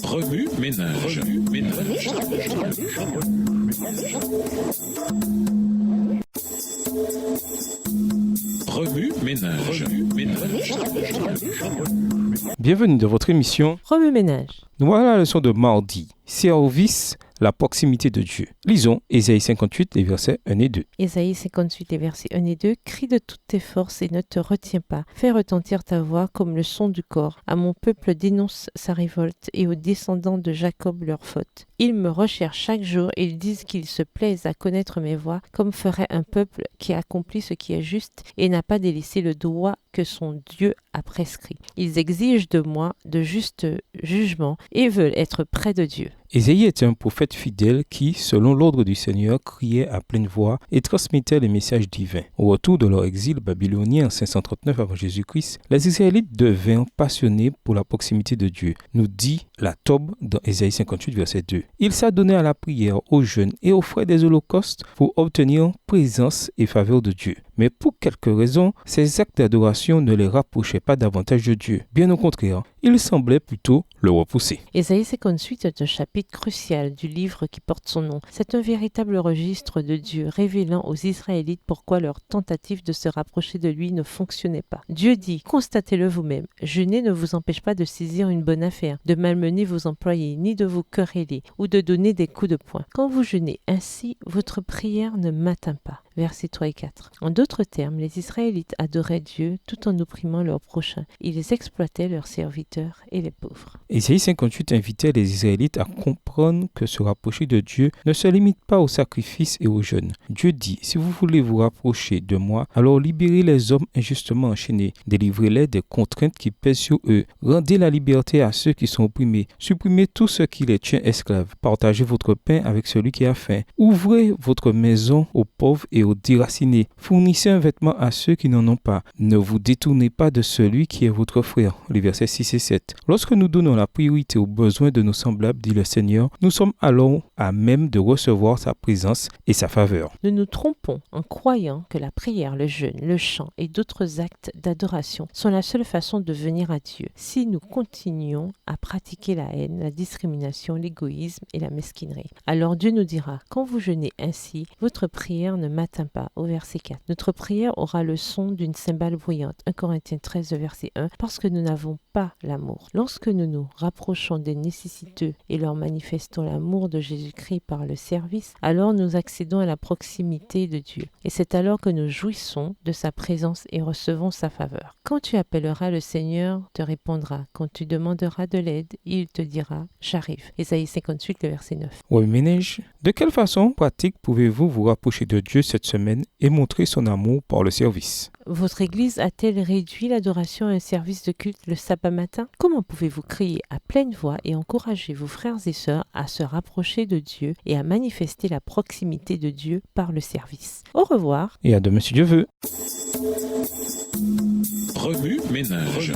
Remue ménage. Remue ménage. Bienvenue dans votre émission Remue ménage. Nous voilà à la leçon de mardi. Service, la proximité de Dieu. Lisons Ésaïe 58, les versets 1 et 2. Ésaïe 58, les versets 1 et 2. Crie de toutes tes forces et ne te retiens pas. Fais retentir ta voix comme le son du corps. À mon peuple dénonce sa révolte et aux descendants de Jacob leur faute. Ils me recherchent chaque jour et ils disent qu'ils se plaisent à connaître mes voies, comme ferait un peuple qui accomplit ce qui est juste et n'a pas délaissé le droit que son Dieu a prescrit. Ils exigent de moi de justes jugements et veulent être près de Dieu. Ésaïe était un prophète fidèle qui, selon l'ordre du Seigneur, criait à pleine voix et transmettait les messages divins. Au retour de leur exil babylonien en 539 avant Jésus-Christ, les Israélites devinrent passionnés pour la proximité de Dieu, nous dit la Tob dans Ésaïe 58, verset 2. Ils s'adonnaient à la prière, au jeûne et offraient des holocaustes pour obtenir présence et faveur de Dieu. Mais pour quelque raison, ces actes d'adoration ne les rapprochaient pas davantage de Dieu. Bien au contraire, ils semblaient plutôt le repousser. Ésaïe 58 est un chapitre crucial du livre qui porte son nom. C'est un véritable registre de Dieu révélant aux Israélites pourquoi leur tentative de se rapprocher de lui ne fonctionnait pas. Dieu dit, constatez-le vous-même, jeûner ne vous empêche pas de saisir une bonne affaire, de malmener vos employés, ni de vous quereller ou de donner des coups de poing. Quand vous jeûnez ainsi, votre prière ne m'atteint pas. Versets 3 et 4. En d'autres termes, les Israélites adoraient Dieu tout en opprimant leurs prochains. Ils exploitaient leurs serviteurs et les pauvres. Ésaïe 58 invitait les Israélites à comprendre que se rapprocher de Dieu ne se limite pas au sacrifice et au jeûne. Dieu dit, si vous voulez vous rapprocher de moi, alors libérez les hommes injustement enchaînés, délivrez-les des contraintes qui pèsent sur eux, rendez la liberté à ceux qui sont opprimés, supprimez tout ce qui les tient esclaves, partagez votre pain avec celui qui a faim, ouvrez votre maison aux pauvres et aux déracinés, fournissez un vêtement à ceux qui n'en ont pas, ne vous détournez pas de celui qui est votre frère. Les versets 6 et 7. Lorsque nous donnons la priorité aux besoins de nos semblables, dit le Seigneur, nous sommes alors à même de recevoir sa présence et sa faveur. Nous nous trompons en croyant que la prière, le jeûne, le chant et d'autres actes d'adoration sont la seule façon de venir à Dieu. Si nous continuons à pratiquer la haine, la discrimination, l'égoïsme et la mesquinerie, alors Dieu nous dira, quand vous jeûnez ainsi, votre prière ne m'atteint pas, au verset 4. Notre prière aura le son d'une cymbale bruyante, 1 Corinthiens 13, verset 1, parce que nous n'avons pas l'amour. Lorsque nous nous rapprochons des nécessiteux et leur manifestons l'amour de Jésus-Christ par le service, alors nous accédons à la proximité de Dieu. Et c'est alors que nous jouissons de sa présence et recevons sa faveur. Quand tu appelleras, le Seigneur te répondra. Quand tu demanderas de l'aide, il te dira « J'arrive ». Ésaïe 58, verset 9. Oui, ménage. De quelle façon pratique pouvez-vous vous rapprocher de Dieu cette semaine et montrer son amour par le service? Votre Église a-t-elle réduit l'adoration à un service de culte le sabbat matin? Comment pouvez-vous crier à pleine voix et encourager vos frères et sœurs à se rapprocher de Dieu et à manifester la proximité de Dieu par le service? Au revoir. Et à demain si Dieu veut. Remue ménage.